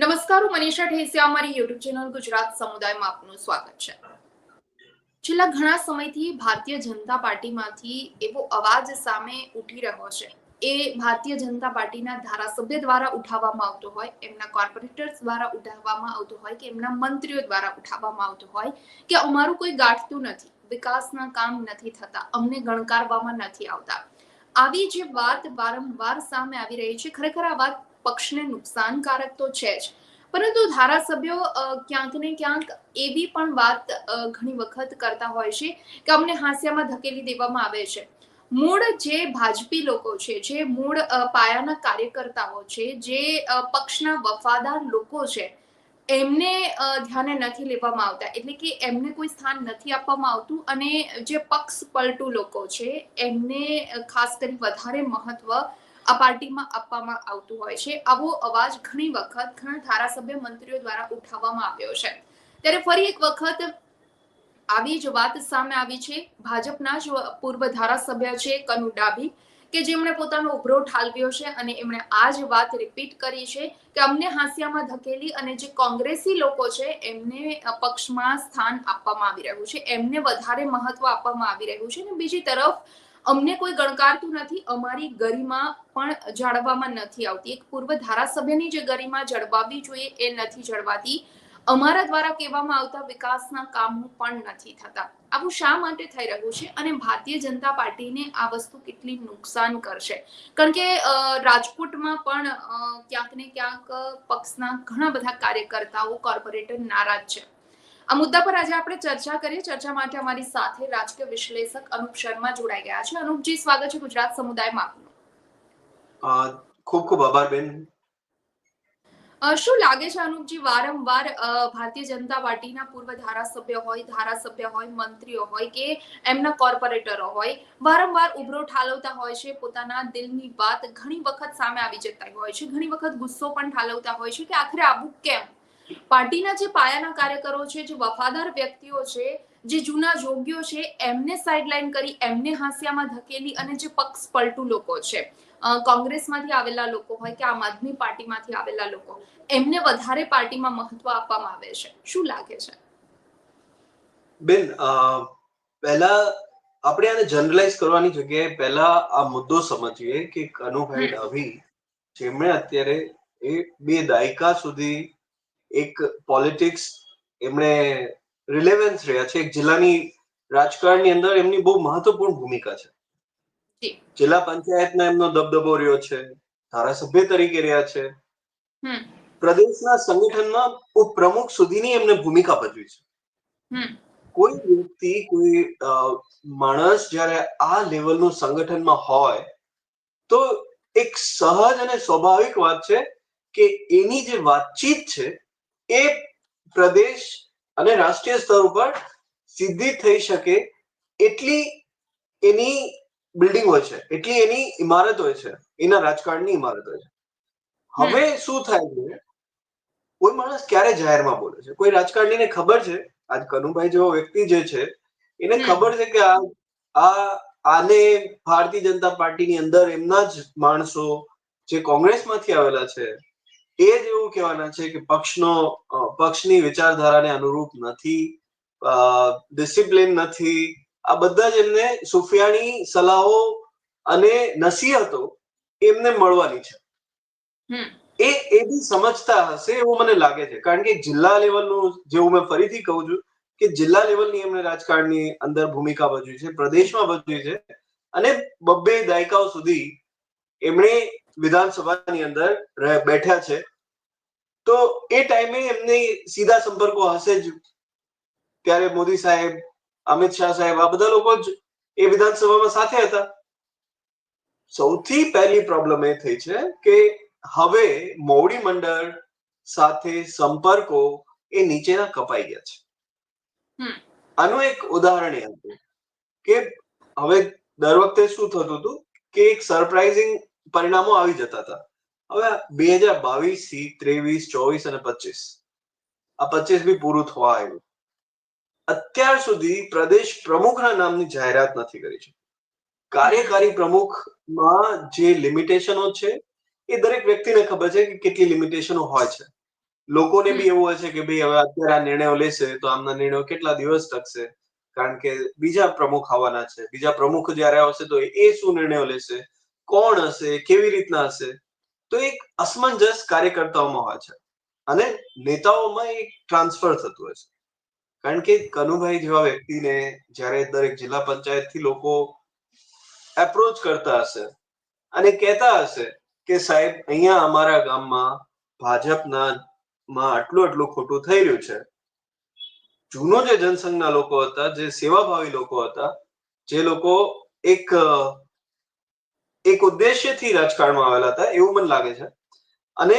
નમસ્કાર, હું મનીષા ઠેસિયા. અમારી યુટ્યુબ ચેનલ ગુજરાત સમુદાયમાં આપનું સ્વાગત છે. છેલ્લા ઘણા સમયથી ભારતીય જનતા પાર્ટીમાંથી એવો અવાજ સામે ઉઠી રહ્યો છે. એ ભારતીય જનતા પાર્ટીના ધારાસભ્ય દ્વારા ઉઠાવવામાં આવતો હોય, એમના કોર્પોરેટર્સ દ્વારા ઉઠાવવામાં આવતો હોય કે એમના મંત્રીઓ દ્વારા ઉઠાવવામાં આવતો હોય કે અમારું કોઈ ગાંઠતું નથી, વિકાસના કામ નથી થતા, અમને ગણકારવામાં નથી આવતા. આવી જે વાત વારંવાર સામે આવી રહી છે, ખરેખર આ વાત પક્ષને નુકસાનકારક તો છે જ, પરંતુ ધારાસભ્યો ક્યાંક ને ક્યાંક એવી પણ વાત ઘણી વખત કરતા હોય છે કે અમને હાંસિયામાં ધકેલી દેવામાં આવે છે. મૂળ જે ભાજપી લોકો છે, જે મૂળ પાયાના કાર્યકર્તાઓ છે, જે પક્ષના વફાદાર લોકો છે, એમને ધ્યાને નથી લેવામાં આવતા, એટલે કે એમને કોઈ સ્થાન નથી આપવામાં આવતું, અને જે પક્ષ પલટુ લોકો છે એમને ખાસ કરી વધારે મહત્વ આ પાર્ટીમાં આપવામાં આવતું હોય છે. આવો અવાજ ઘણી વખત ઘણા ધારાસભ્ય મંત્રીઓ દ્વારા ઉઠાવવામાં આવ્યો છે. ત્યારે ફરી એક વખત આવી જ વાત સામે આવી છે. ભાજપના જ પૂર્વ ધારાસભ્ય છે કનુ ડાભી, કે જેમણે પોતાનો ઉભરો ઠાલવ્યો છે અને એમણે આ જ વાત રિપીટ કરી છે કે અમને હાંસિયામાં ધકેલી અને જે કોંગ્રેસી લોકો છે એમને પક્ષમાં સ્થાન આપવામાં આવી રહ્યું છે, એમને વધારે મહત્વ આપવામાં આવી રહ્યું છે, અને બીજી તરફ અમને કોઈ ગણકારતું નથી, અમારી ગરિમા પણ જાળવવામાં નથી આવતી. એક પૂર્વ ધારાસભ્યની જે ગરિમા જળવાવી જોઈએ એ નથી જળવાતી. અમારા દ્વારા કહેવામાં આવતા વિકાસના કામો પણ નથી થતા. આવું શા માટે થઈ રહ્યું છે અને ભારતીય જનતા પાર્ટીને આ વસ્તુ કેટલી નુકસાન કરશે? કારણ કે રાજકોટમાં પણ ક્યાંક ને ક્યાંક પક્ષના ઘણા બધા કાર્યકર્તાઓ, કોર્પોરેટર નારાજ છે. આ મુદ્દા પર આજે આપણે ચર્ચા કરીએ. ચર્ચા માટે અમારી સાથે રાજકીય વિશ્લેષક અનુપ શર્મા જોડાઈ ગયા છે. અનુપજી, સ્વાગત છે ગુજરાત સમુદાયમાં આપનું. ખૂબ ખૂબ આભાર બેન. શું લાગે છે અનુપજી, વારંવાર ભારતીય જનતા પાર્ટીના પૂર્વ ધારાસભ્ય હોય, મંત્રીઓ હોય કે એમના કોર્પોરેટરો હોય, વારંવાર ઉભરો ઠાલવતા હોય છે, પોતાના દિલની વાત ઘણી વખત સામે આવી જતા હોય છે, ઘણી વખત ગુસ્સો પણ ઠાલવતા હોય છે કે આખરે આવું કેમ? પાર્ટીના જે પાયાના કાર્યકરો છે, જે વફાદાર વ્યક્તિઓ છે, જે જૂના જોગ્યો છે, એમને સાઇડલાઇન કરી, એમને હાંસિયામાં ધકેલી, અને જે પક્ષ પલટુ લોકો છે, કોંગ્રેસમાંથી આવેલા લોકો હોય કે આમ આદમી પાર્ટીમાંથી આવેલા લોકો, એમને વધારે પાર્ટીમાં મહત્વ આપવામાં આવે છે. શું લાગે છે બેન? પહેલા આપણે આને જનરલાઇઝ કરવાની જગ્યાએ પહેલા આ મુદ્દો સમજીએ કે કનુભાઈ ડાભી, જેમણે અત્યારે એ 2 દાયકા સુધી એક પોલિટિક્સ એમણે રિલેવન્સ રહ્યા છે, એક જિલ્લાની રાજકારણની અંદર એમની બહુ મહત્વપૂર્ણ ભૂમિકા છે. જિલ્લા પંચાયતના એમનો દબદબો રહ્યો છે, ધારાસભ્ય તરીકે રહ્યા છે, પ્રદેશના સંગઠનમાં ઉપપ્રમુખ સુધીની એમને ભૂમિકા ભજવી છે. કોઈ વ્યક્તિ, કોઈ માણસ જ્યારે આ લેવલનું સંગઠનમાં હોય તો એક સહજ અને સ્વાભાવિક વાત છે કે એની જે વાતચીત છે એ પ્રદેશ અને રાષ્ટ્રીય સ્તર ઉપર સિદ્ધિ થઈ શકે એટલી એની બિલ્ડિંગ હોય છે, એટલી એની ઇમારત હોય છે, એના રાજકારણની ઇમારત હોય છે. હવે શું થાય છે, કોઈ માણસ ક્યારે જાહેરમાં બોલે છે, કોઈ રાજકારણીને ખબર છે, આજ કનુભાઈ જેવો વ્યક્તિ જે છે એને ખબર છે કે આને ભારતીય જનતા પાર્ટીની અંદર એમના જ માણસો જે કોંગ્રેસમાંથી આવેલા છે એ જ એવું કહેવાના છે કે પક્ષની વિચારધારાને અનુરૂપ નથી, ડિસિપ્લિન નથી. આ બધા જ એમને સુફિયાણી સલાહો અને નસીહતો એમને મળવાની છે. એ બી સમજતા હશે એવું મને લાગે છે, કારણ કે જિલ્લા લેવલનું, જેવું મેં ફરીથી કહું છું કે જિલ્લા લેવલની એમણે રાજકારણની અંદર ભૂમિકા ભજવી છે, પ્રદેશમાં ભજવી છે, અને 2 દાયકાઓ સુધી એમણે વિધાનસભાની અંદર બેઠા છે. તો એ ટાઈમે એમને સીધા સંપર્કો હશે જ. ત્યારે મોદી સાહેબ, અમિત શાહ સાહેબ, આ બધા લોકો જ એ વિધાનસભામાં સાથે હતા. સૌથી પહેલી પ્રોબ્લેમ એ થઈ છે કે હવે મોવડી મંડળ સાથે સંપર્કો એ નીચેના કપાઈ ગયા છે. આનું એક ઉદાહરણ એ હતું કે હવે દર વખતે શું થતું હતું કે એક સરપ્રાઇઝિંગ પરિણામો આવી જતા હતા. હવે 2022 થી 23, 24 અને 25, આ 25 બી પૂરું થવા આવ્યું. અત્યાર સુધી પ્રદેશ પ્રમુખના નામની જાહેરાત નથી કરી છે. કાર્યકારી પ્રમુખમાં જે લિમિટેશનો છે એ દરેક વ્યક્તિને ખબર છે કે કેટલી લિમિટેશનો હોય છે. લોકોને બી એવું હોય છે કે ભાઈ હવે અત્યારે આ નિર્ણયો લેશે તો આમના નિર્ણયો કેટલા દિવસ ટકશે, કારણ કે બીજા પ્રમુખ આવવાના છે, બીજા પ્રમુખ જયારે આવશે તો એ શું નિર્ણયો લેશે, કોણ હશે, કેવી રીતના હશે, તો એક અસમંજસ કાર્યકર્તાઓમાં હોય છે અને નેતાઓમાં એક ટ્રાન્સફર થતું હોય છે. કારણ કે કનુભાઈ જેવા વ્યક્તિને જ્યારે દરેક જિલ્લા પંચાયતથી લોકો એપ્રોચ કરતા હશે અને કહેતા હશે કે સાહેબ અહીંયા અમારા ગામમાં ભાજપના માં આટલું ખોટું થઈ રહ્યું છે, જૂનો જે જનસંઘના લોકો હતા, જે સેવાભાવી લોકો હતા, જે લોકો એક ઉદ્દેશ્યથી રાજકારણમાં આવેલા હતા એવું મને લાગે છે અને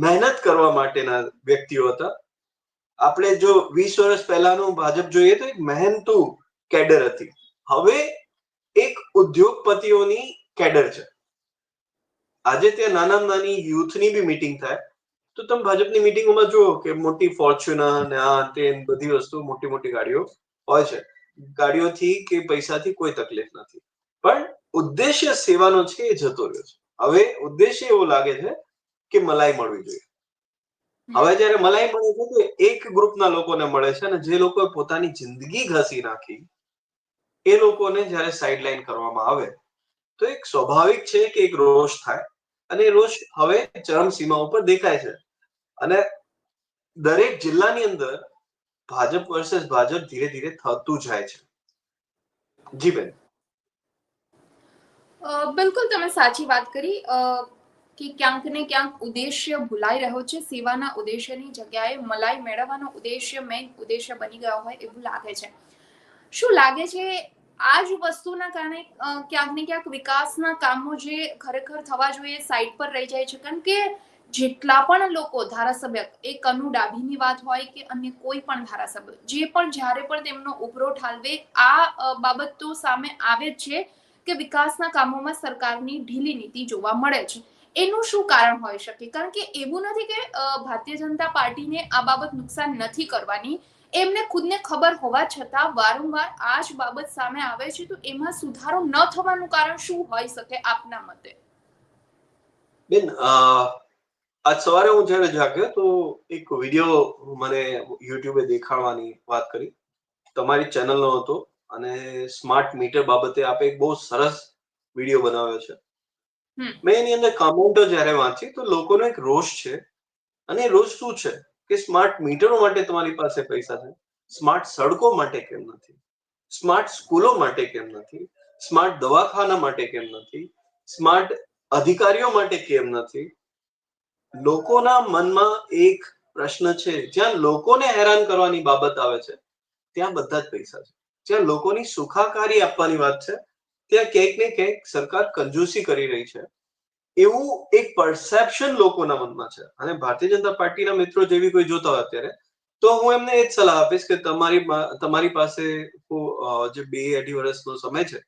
મહેનત કરવા માટેના વ્યક્તિઓ હતા. આપણે જો 20 વર્ષ પહેલાનું ભાજપ જોઈએ તો એક મહેનતુ કેડર હતી. હવે એક ઉદ્યોગપતિઓની કેડર છે. આજે ત્યાં નાનામાં નાની યુથની બી મીટિંગ થાય તો તમે ભાજપની મીટિંગોમાં જુઓ કે મોટી ફોર્ચ્યુનર ને આ તે બધી વસ્તુ, મોટી મોટી ગાડીઓ હોય છે. ગાડીઓથી કે પૈસાથી કોઈ તકલીફ નથી, પણ ઉદ્દેશ્ય સેવાનો છે એ જતો રહ્યો છે. હવે ઉદ્દેશ્ય એવો લાગે છે કે મલાઈ મળવી જોઈએ. હવે જયારે મલાઈ મળે છે તો એક ગ્રુપના લોકોને મળે છે અને જે લોકોએ પોતાની જિંદગી ઘસી નાખી એ લોકોને જયારે સાઇડલાઇન કરવામાં આવે તો એક સ્વાભાવિક છે કે એક રોષ થાય અને એ રોષ હવે ચરમસીમા ઉપર દેખાય છે અને દરેક જિલ્લાની અંદર ભાજપ વર્સેસ ભાજપ ધીરે ધીરે થતું જાય છે. જી બેન. બિલકુલ તમે સાચી વાત કરી કે ક્યાંક ને ક્યાંક ઉદ્દેશ્ય ભૂલાઈ રહ્યો છે. સેવાના ઉદ્દેશ્યની જગ્યાએ મલાઈ મેળવવાનો ઉદ્દેશ્ય મેઇન ઉદ્દેશ્ય બની ગયો હોય એવું લાગે છે. શું લાગે છે આ જ વસ્તુના કારણે ક્યાંક ને ક્યાંક વિકાસના કામો જે ખરેખર થવા જોઈએ સાઈડ પર રહી જાય છે? કારણ કે જેટલા પણ લોકો ધારાસભ્ય, એ કનુ ડાભીની વાત હોય કે અન્ય કોઈ પણ ધારાસભ્ય, જે પણ જ્યારે પણ તેમનો ઉભરો ઠાલવે આ બાબત તો સામે આવે જ છે કે વિકાસના કામોમાં સરકારની ઢીલી નીતિ જોવા મળે છે. એનું શું કારણ હોઈ શકે? કારણ કે એવું નથી કે ભારતીય જનતા પાર્ટીને આ બાબત નુકસાન નથી કરવાની, એમને ખુદને ખબર હોવા છતાં વારંવાર આ જ બાબત સામે આવે છે. તો એમાં સુધારો ન થવાનું કારણ શું હોઈ શકે આપના મતે? બેન, આજ સવારે હું જયારે જાગ્યો તો એક વિડીયો મને યુટ્યુબે દેખાડવાની વાત કરી. તમારી ચેનલનો હતો અને સ્માર્ટ મીટર બાબતે આપે એક બહુ સરસ વિડીયો બનાવ્યો છે. મેં એની અંદર કમેન્ટો જયારે વાંચી તો લોકોનો એક રોષ છે અને રોષ શું છે કે સ્માર્ટ મીટરો માટે તમારી પાસે પૈસા છે, સ્માર્ટ સડકો માટે કેમ નથી, સ્માર્ટ સ્કૂલો માટે કેમ નથી, સ્માર્ટ દવાખાના માટે કેમ નથી, સ્માર્ટ અધિકારીઓ માટે કેમ નથી? લોકોના મનમાં એક પ્રશ્ન છે. જ્યાં લોકોને હેરાન કરવાની બાબત આવે છે ત્યાં બધા જ પૈસા છે. જ્યાં લોકોની સુખાકારી આપવાની વાત છે ત્યાં ક્યાંક ને ક્યાંક સરકાર કંજૂસી કરી રહી છે એવું એક પરસેપ્શન લોકોના મનમાં છે. અને ભારતીય જનતા પાર્ટીના મિત્રો જેવી કોઈ જોતા હોય અત્યારે તો હું એમને એ જ સલાહ આપીશ કે તમારી પાસે જે 2-2.5 વર્ષનો સમય છે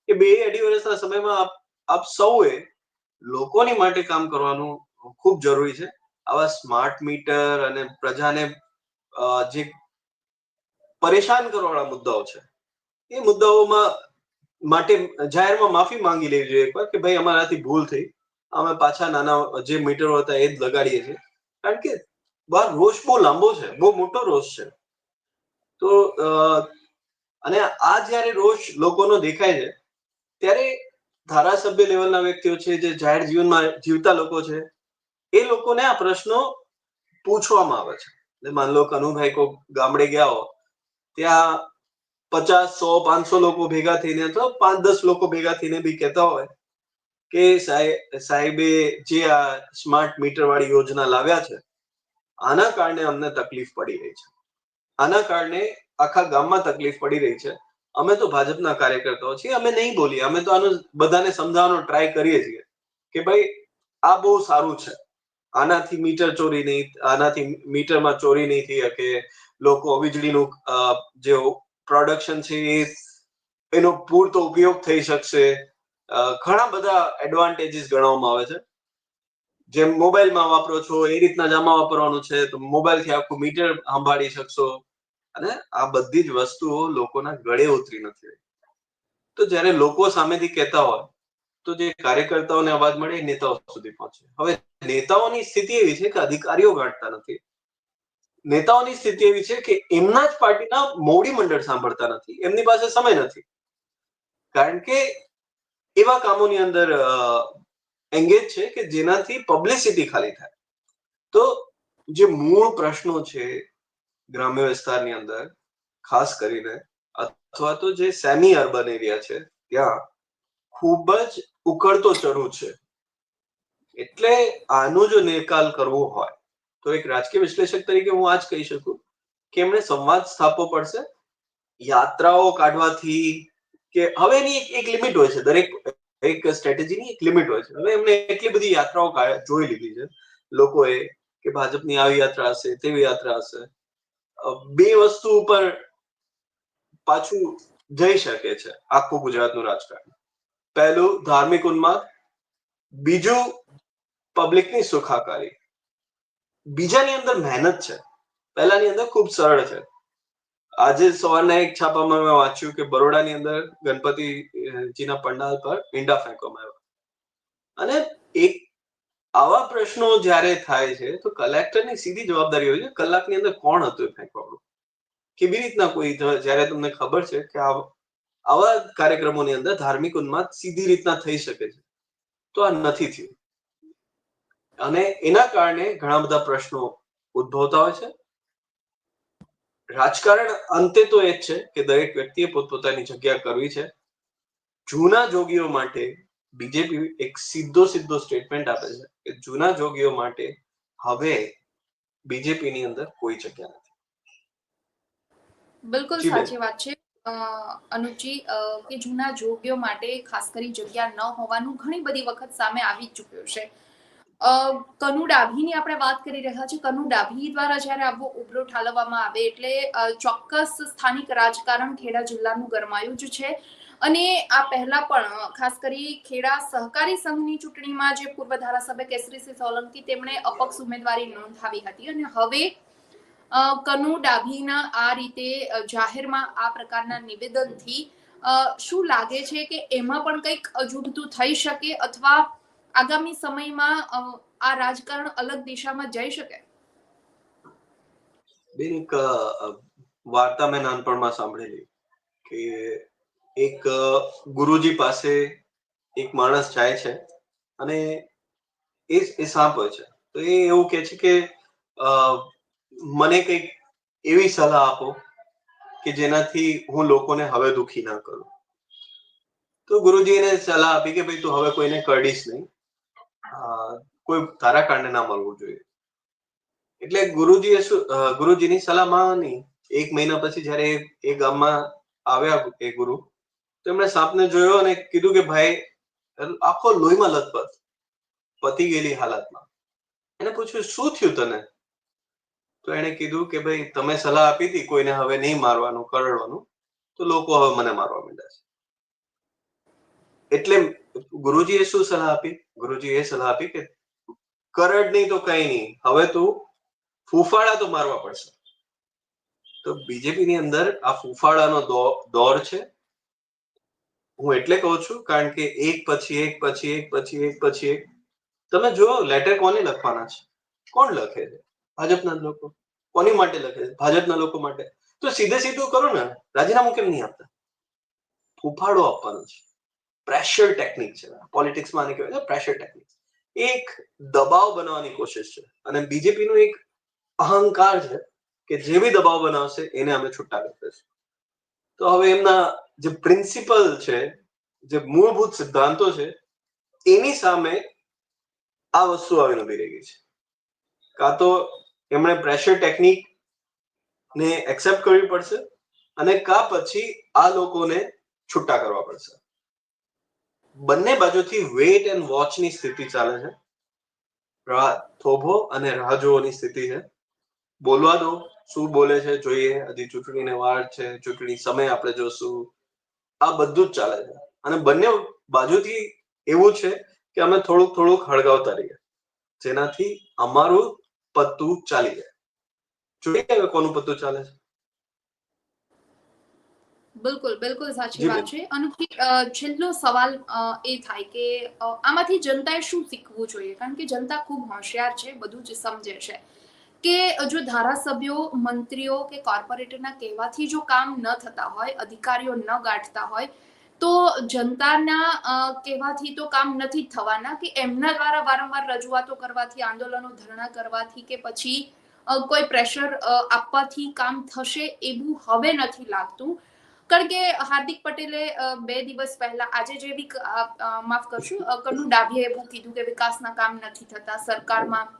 એ 2-2.5 વર્ષના સમયમાં આપ સૌએ લોકોની માટે કામ કરવાનું ખૂબ જરૂરી છે. આવા સ્માર્ટ મીટર અને પ્રજાને જે પરેશાન કરવાવાળા મુદ્દાઓ છે એ મુદ્દાઓમાં માટે જાહેરમાં માફી માંગી લેવી જોઈએ એકવાર કે ભાઈ અમારાથી ભૂલ થઈ, અમે પાછા નાના જે મીટરો હતા એ જ લગાડીએ છીએ. કારણ કે બહાર રોષ બહુ લાંબો છે, બહુ મોટો રોષ છે. તો અને આ જયારે રોષ લોકોનો દેખાય છે ત્યારે ધારાસભ્ય લેવલના વ્યક્તિઓ છે, જે જાહેર જીવનમાં જીવતા લોકો છે, એ લોકોને આ પ્રશ્નો પૂછવામાં આવે છે. માન લો કનુભાઈ કોઈ ગામડે ગયા હો, ત્યાં 50, 100, 500 લોકો ભેગા થઈને અથવા 5-10 લોકો ભેગા થઈને બી કહેતા હોય કે સાહેબે જે આ સ્માર્ટ મીટર વાળી યોજના લાવ્યા છે આના કારણે અમને તકલીફ પડી રહી છે, આના કારણે આખા ગામમાં તકલીફ પડી રહી છે, અમે તો ભાજપના કાર્યકર્તાઓ છીએ, અમે નહીં બોલીએ, અમે તો આનું બધાને સમજાવવાનો ટ્રાય કરીએ છીએ કે ભાઈ આ બહુ સારું છે, આનાથી મીટર ચોરી નહીં, આનાથી મીટરમાં ચોરી નહીં થઈ શકે, લોકો વીજળીનું જે પ્રોડક્શન છે એનો પૂરતો ઉપયોગ થઈ શકશે. ઘણા બધા એડવાન્ટેજીસ ગણવામાં આવે છે. જેમ મોબાઈલમાં વાપરો છો એ રીતના જ આમાં વાપરવાનું છે, તો મોબાઈલથી આખું મીટર સંભાળી શકશો. અને આ બધી જ વસ્તુઓ લોકોના ગળે ઉતરી નથી રહી. તો જ્યારે લોકો સામેથી કહેતા હોય તો તો જે કાર્યકર્તાઓને અવાજ મળે એ નેતાઓ સુધી પહોંચે. હવે નેતાઓની સ્થિતિ એવી છે કે અધિકારીઓ ગાંઠતા નથી. નેતાઓની સ્થિતિ એવી છે કે એમના જ પાર્ટીના મોવડી મંડળ સાંભળતા નથી, એમની પાસે સમય નથી, કારણ કે એવા કામોની અંદર એંગેજ છે કે જેનાથી પબ્લિસિટી ખાલી થાય. તો જે મૂળ પ્રશ્નો છે ગ્રામ્ય વિસ્તારની અંદર, ખાસ કરીને અથવા તો જે સેમી અર્બન એરિયા છે ત્યાં ખૂબ જ ઉકળતો ચઢુ છે. એટલે આનો જો નિકાલ કરવો હોય તો એક રાજકીય વિશ્લેષક તરીકે હું આ જ કહી શકું કે એમણે સંવાદ સ્થાપવો પડશે. યાત્રાઓ કાઢવાથી કે હવે એની એક લિમિટ હોય છે, દરેક એક સ્ટ્રેટેજીની એક લિમિટ હોય છે. હવે એમને એટલી બધી યાત્રાઓ જોઈ લીધી છે લોકોએ કે ભાજપની આવી યાત્રા હશે, તેવી યાત્રા હશે. બે વસ્તુ ઉપર પાછું જઈ શકે છે આખું ગુજરાતનું રાજકારણ. પહેલું ધાર્મિક ઉન્માદ, બીજું પબ્લિકની સુખાકારી. બીજાની અંદર મહેનત છે, પહેલાની અંદર ખૂબ સરળ છે. આજે સવારના એક છાપામાં મેં વાંચ્યું કે બરોડાની અંદર ગણપતિજીના પંડાલ પર ઈંડા ફેંકવામાં આવ્યા. અને એક આવા પ્રશ્નો જ્યારે થાય છે તો કલેક્ટરની સીધી જવાબદારી હોય છે કલાકની અંદર કોણ હતું એ ફેંકવાનું. કેવી રીતના કોઈ, જ્યારે તમને ખબર છે કે આવા કાર્યક્રમોની અંદર ધાર્મિક ઉન્માદ સીધી રીતના થઈ શકે છે, તો આ નથી થયું. અને એના કારણે ઘણા બધા પ્રશ્નો ઉદ્ભવતા હોય છે. રાજકારણ અંતે તો એ જ છે કે દરેક વ્યક્તિએ પોતપોતાની જગ્યા કરવી છે. જૂના જોગીઓ માટે બીજેપી એક સીધો સ્ટેટમેન્ટ આપે છે કે જૂના જોગીઓ માટે હવે બીજેપીની અંદર કોઈ જગ્યા નથી. બિલકુલ સાચી વાત છે અનુપજી, કે જૂના જોગીઓ માટે ખાસ કરી જગ્યા ન હોવાનું ઘણી બધી વખત સામે આવી ચૂક્યું છે. કનુ ડાભીની આપણે વાત કરી રહ્યા છીએ. કનુ ડાભી દ્વારા જ્યારે આવો ઉભરો ઠાલવવામાં આવે એટલે ચોક્કસ સ્થાનિક રાજકારણ ખેડા જિલ્લાનું ગરમાયું જ છે. અને આ પહેલા પણ ખાસ કરી ખેડા સહકારી સંઘની ચૂંટણીમાં જે પૂર્વ ધારાસભ્ય કેસરીસિંહ સોલંકી તેમણે અપક્ષ ઉમેદવારી નોંધાવી હતી અને હવે કનુ ડાભીના આ રીતે જાહેરમાં આ પ્રકારના નિવેદનથી શું લાગે છે કે એમાં પણ કંઈક અજુગતું થઈ શકે અથવા આગામી સમયમાં આ રાજકારણ અલગ દિશામાં જઈ શકે? બેન, એક વાર્તા મેં નાનપણમાં સાંભળેલી કે એક ગુરુજી પાસે એક માણસ જાય છે અને એ સાપ હોય છે. તો એ એવું કે છે કે મને કંઈક એવી સલાહ આપો કે જેનાથી હું લોકોને હવે દુખી ના કરું. તો ગુરુજી એને સલાહ આપી કે ભાઈ તું હવે કોઈને કરડીશ નહીં, કોઈ તારા કારણે ના મળવું જોઈએ. એટલે ગુરુજીની સલાહ માની. એક મહિના પછી જયારે એ ગામમાં આવ્યા એ ગુરુ, તો એમણે સાપને જોયો અને કીધું કે ભાઈ આખો લોહીમાં લથપથ, પતી ગયેલી હાલતમાં. એને પૂછ્યું શું થયું તને? તો એને કીધું કે ભાઈ તમે સલાહ આપી હતી કોઈને હવે નહીં મારવાનું, કરડવાનું, તો લોકો હવે મને મારવા માંડ્યા છે. એટલે ગુરુજીએ શું સલાહ આપી? ગુરુજી એ સલાહ આપી કે કરડ નહીં તો કઈ નહીં, હવે તું ફૂફાડા તો મારવા પડશે. તો બીજેપીની અંદર આ ફૂફાડાનો દોર છે. હું એટલે કહું છું કારણ કે એક પછી એક પછી એક પછી એક પછી એક તમે જો લેટર કોને લખવાના છે? કોણ લખે છે? ભાજપના લોકો. કોની માટે લખે છે? ભાજપના લોકો માટે. તો સીધું કરો ને, રાજીનામું કેમ નહીં આપતા? ફૂફાડો આપવાનો છે. પ્રેશર ટેકનિક છે, પોલિટિક્સમાં આને કહેવાય છે પ્રેશર ટેકનિક. એક દબાવ બનાવવાની કોશિશ છે અને બીજેપીનું એક અહંકાર છે કે જે બી દબાવ બનાવશે એને અમે છૂટા કરી દઈશું. તો હવે એમના જે પ્રિન્સિપલ છે, જે મૂળભૂત સિદ્ધાંતો છે, એની સામે આ વસ્તુ આવીને ઉભી રહી ગઈ છે. કાં તો એમણે પ્રેશર ટેકનિક ને એક્સેપ્ટ કરવી પડશે અને કાં પછી આ લોકોને છૂટા કરવા પડશે. બંને બાજુથી વેઇટ એન્ડ વોચની સ્થિતિ ચાલે છે. થોભો અને રાહ જોવાની સ્થિતિ છે. બોલવા દો, શું બોલે છે જોઈએ. હજી ચૂંટણીને વાર છે, ચૂંટણી સમય આપણે જોશું. આ બધું જ ચાલે છે અને બંને બાજુથી એવું છે કે અમે થોડુંક હળગાવતા રહીએ, જેનાથી અમારું પત્તું ચાલી જાય. જોઈએ હવે કોનું પત્તું ચાલે છે. બિલકુલ બિલકુલ સાચી જી વાત બેન. છે. અને છેલ્લો સવાલ એ થાય કે આમાંથી જનતાએ શું શીખવું જોઈએ, કારણ કે જનતા ખૂબ હોશિયાર છે, બધું જ સમજે છે કે જો ધારાસભ્યો, મંત્રીઓ કે કોર્પોરેટરના કહેવાથી જો કામ ન થતા હોય, અધિકારીઓ ન ગાંઠતા હોય, તો જનતાના કહેવાથી તો કામ નથી જ થવાના. કે એમના દ્વારા વારંવાર રજૂઆતો કરવાથી, આંદોલનો, ધરણા કરવાથી કે પછી કોઈ પ્રેશર આપવાથી કામ થશે એવું હવે નથી લાગતું. કારણ કે હાર્દિક પટેલે 2 દિવસ પહેલા, આજે જે બી માફ કરશું, કનુ ડાભીએ એવું કીધું કે વિકાસના કામ નથી થતા, સરકારમાં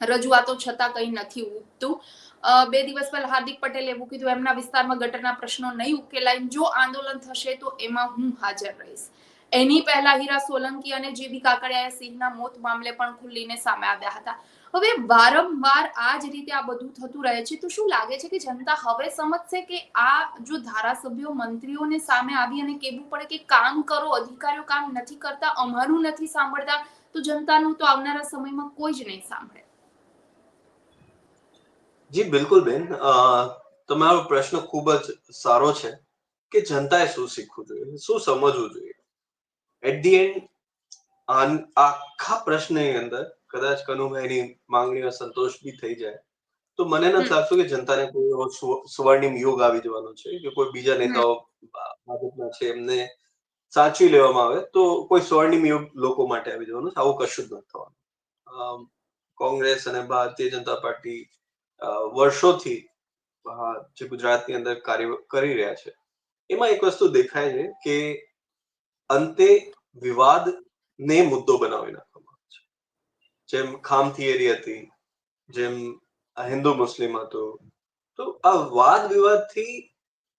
રજૂઆતો છતાં કંઈ નથી ઉગતું. 2 દિવસ પહેલા હાર્દિક પટેલે એવું કીધું, એમના વિસ્તારમાં ગટરના પ્રશ્નો નહીં ઉકેલાય, જો આંદોલન થશે તો એમાં હું હાજર રહીશ. એની પહેલા હીરા સોલંકી અને જીવી કાકડિયા સિંહના મોત મામલે પણ ખુલ્લીને સામે આવ્યા હતા. હવે વારંવાર આ જ રીતે આ બધું થતું રહે છે, તો શું લાગે છે કે જનતા હવે સમજશે કે આ જો ધારાસભ્યો, મંત્રીઓને સામે આવી અને કહેવું પડે કે કામ કરો, અધિકારીઓ કામ નથી કરતા, અમારું નથી સાંભળતા, તો જનતાનું તો આવનારા સમયમાં કોઈ જ નહીં સાંભળે. જી બિલકુલ બેન. તમારો પ્રશ્ન ખૂબ જ સારો છે કે જનતાએ શું શીખવું જોઈએ, શું સમજવું જોઈએ. એટ ધી એન્ડ આખા પ્રશ્નની અંદર કદાચ કનુભાઈની માંગણીઓ સંતોષ બી થઈ જાય તો મને નથી લાગતું કે જનતાને કોઈ એવો સ્વર્ણિમ યુગ આવી જવાનો છે કે કોઈ બીજા નેતાઓ ભાજપના છે એમને સાચવી લેવામાં આવે તો કોઈ સ્વર્ણિમ યુગ લોકો માટે આવી જવાનું છે. આવું કશું જ નથી થવાનું. કોંગ્રેસ અને ભારતીય જનતા પાર્ટી વર્ષોથી જે ગુજરાતની અંદર કાર્ય કરી રહ્યા છે એમાં એક વસ્તુ દેખાય છે કે અંતે વિવાદને મુદ્દો બનાવી નાખવામાં આવે છે. જેમ ખામ થિયરી હતી, જેમ હિન્દુ મુસ્લિમ હતું, તો આ વાદ વિવાદથી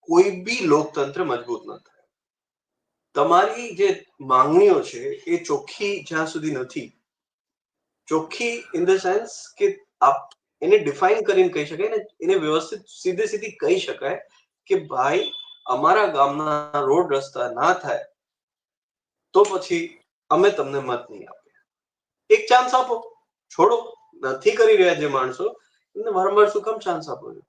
કોઈ બી લોકતંત્ર મજબૂત ન થાય. તમારી જે માંગણીઓ છે એ ચોખ્ખી જ્યાં સુધી નથી, ચોખ્ખી ઇન ધ સેન્સ કે આપ એને ડિફાઇન કરીને કહી શકાય ને, એને વ્યવસ્થિત સીધે સીધી કહી શકાય કે ભાઈ અમારા ગામના રોડ રસ્તા ના થાય તો પછી અમે તમને મત નહીં આપીએ. એક ચાન્સ આપો, છોડો. નથી કરી રહ્યા જે માણસો એમને વારંવાર શું કામ ચાન્સ આપો છો?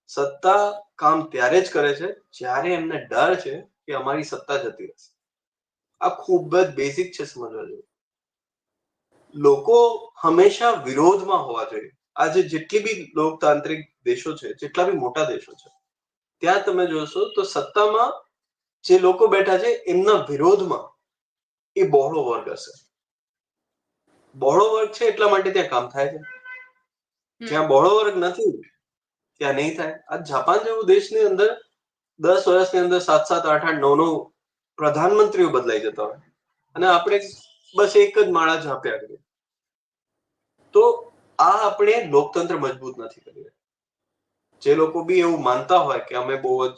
સત્તા કામ ત્યારે જ કરે છે જ્યારે એમને ડર છે કે અમારી સત્તા જતી રહેશે. આ ખૂબ જ બેઝિક છે સમજવા જેવું. લોકો હંમેશા વિરોધમાં હોવા જોઈએ. આજે જેટલી બી લોકતાંત્રિક દેશો છે, જેટલા બી મોટા દેશો છે, ત્યાં તમે જોશો તો સત્તામાં જે લોકો બેઠા છે એમના વિરોધમાં એ બહોળો વર્ગ હશે. બહોળો વર્ગ છે એટલા માટે ત્યાં કામ થાય છે. જ્યાં બહોળો વર્ગ નથી ત્યાં નહીં થાય. આ જાપાન જેવું દેશની અંદર 10 વર્ષની અંદર 7 7 8 8 9 9 પ્રધાનમંત્રીઓ બદલાઈ જતા હોય અને આપણે બસ એક જ માળા ઝાંપ્યા કરીએ. તો આ આપણે લોકતંત્ર મજબૂત નથી કરી રહ્યા. જે લોકો બી એવું માનતા હોય કે અમે બહુ જ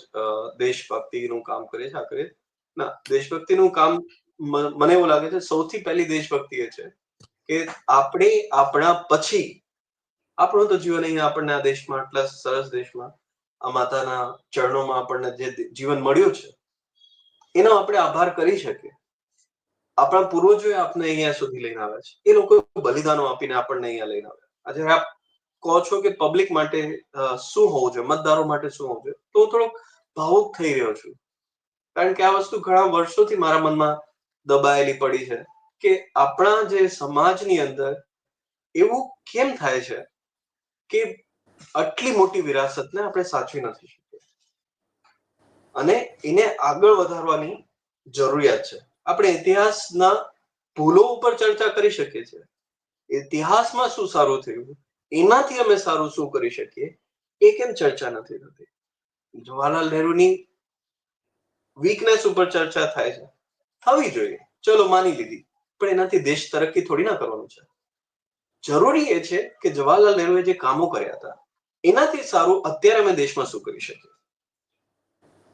દેશભક્તિનું કામ કરીએ છીએ, આ કરીએ, ના, દેશભક્તિનું કામ મને એવું લાગે છે સૌથી પહેલી દેશભક્તિ એ છે કે આપણે આપણા પછી, આપણું તો જીવન અહીંયા આપણને આ દેશમાં, આટલા સરસ દેશમાં, આ માતાના ચરણોમાં આપણને જે જીવન મળ્યું છે એનો આપણે આભાર કરી શકીએ. આપણા પૂર્વજોએ આપણે અહીંયા સુધી લઈને આવ્યા છે. એ લોકો બલિદાનો આપીને આપણને અહીંયા લઈને આવ્યા. આજે આપ કહો છો કે પબ્લિક માટે શું હોવું જોઈએ, મતદારો માટે શું હોવું જોઈએ, તો થોડોક ભાવુક થઈ રહ્યો છું. કારણ કે આ વસ્તુ ઘણા વર્ષોથી મારા મનમાં દબાયેલી પડી છે કે આપણા જે સમાજની અંદર એવું કેમ થાય છે કે આટલી મોટી વિરાસતને આપણે સાચવી નથી શકીએ અને એને આગળ વધારવાની જરૂરિયાત છે. આપણે ઇતિહાસના ભૂલો ઉપર ચર્ચા કરી શકીએ છીએ. ઇતિહાસમાં શું સારું થયું, એનાથી અમે સારું શું કરી શકીએ, એ કેમ ચર્ચા નથી થતી? જવાહરલાલ નહેરુની વીકનેસ ઉપર ચર્ચા થાય છે. થવી જોઈએ, ચલો માની લીધી, પણ એનાથી દેશ તરક્કી થોડી ના કરવાનું છે. જરૂરી એ છે કે જવાહરલાલ નહેરુએ જે કામો કર્યા હતા એનાથી સારું અત્યારે અમે દેશમાં શું કરી શકીએ.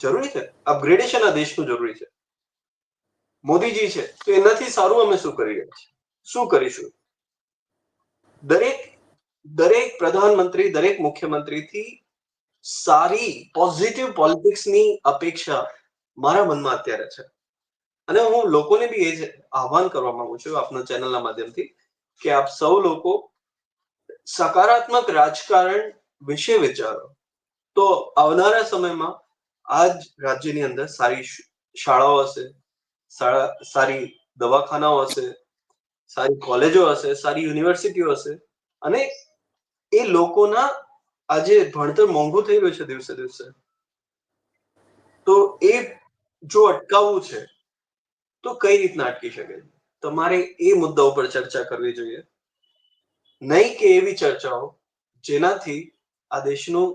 જરૂરી છે, અપગ્રેડેશન આ દેશનું જરૂરી છે. મોદીજી છે તો એનાથી સારું અમે શું કરી રહ્યા છીએ, શું કરીશું? દરેક પ્રધાનમંત્રી, દરેક મુખ્યમંત્રીથી સારી પોઝિટિવ પોલિટિક્સની અપેક્ષા મારા મનમાં અત્યારે છે. અને હું લોકોને બી એ જ આહ્વાન કરવા માંગુ છું આપના ચેનલના માધ્યમથી કે આપ સૌ લોકો સકારાત્મક રાજકારણ વિશે વિચારો. તો આવનારા સમયમાં આ જ રાજ્યની અંદર સારી શાળાઓ હશે, સારી દવાખાનાઓ હશે, સારી કોલેજો હશે, સારી યુનિવર્સિટીઓ હશે, અને એ લોકોના આજે ભણતર મોંઘું થઈ રહ્યું છે દિવસે દિવસે, તો એ જો અટકાવવું છે તો કઈ રીતના અટકી શકે? તમારે એ મુદ્દા ઉપર ચર્ચા કરવી જોઈએ, નહીં કે એવી ચર્ચાઓ જેનાથી આ દેશનું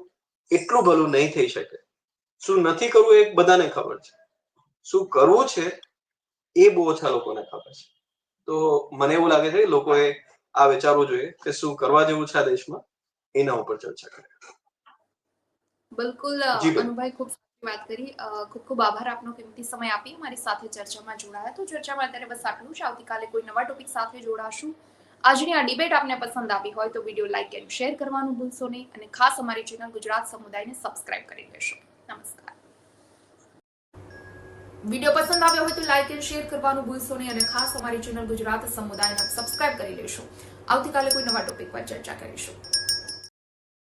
એટલું ભલું નહીં થઈ શકે. શું નથી કરવું એ બધાને ખબર છે, શું કરવું છે એ બહુ ઓછા લોકોને ખબર છે. તો મને એવું લાગે છે કે લોકોએ આ વિચારવું જોઈએ કે શું કરવા જેવું છે આ દેશમાં, એના ઉપર ચર્ચા કરે. બિલકુલ જી બેન. અનુભાઈ, ખૂબ સારી વાત કરી. ખૂબ ખૂબ આભાર આપનો કિંમતી સમય આપી મારી સાથે ચર્ચામાં જોડાયા. તો ચર્ચામાં અત્યારે બસ આટલું જ. આવતીકાલે કોઈ નવા ટોપિક સાથે જોડાશું. આજની આ ડિબેટ આપને પસંદ આવી હોય તો વિડીયો લાઈક અને શેર કરવાનું ભૂલશો નહીં, અને ખાસ અમારી ચેનલ ગુજરાત સમુદાયને સબસ્ક્રાઇબ કરી લેશો. નમસ્કાર. વિડીયો પસંદ આવ્યો હોય તો લાઈક અને શેર કરવાનું ભૂલશો નહીં, અને ખાસ અમારી ચેનલ ગુજરાત સમુદાયને સબસ્ક્રાઇબ કરી લેશો. આવતીકાલે કોઈ નવા ટોપિક પર ચર્ચા કરીશું.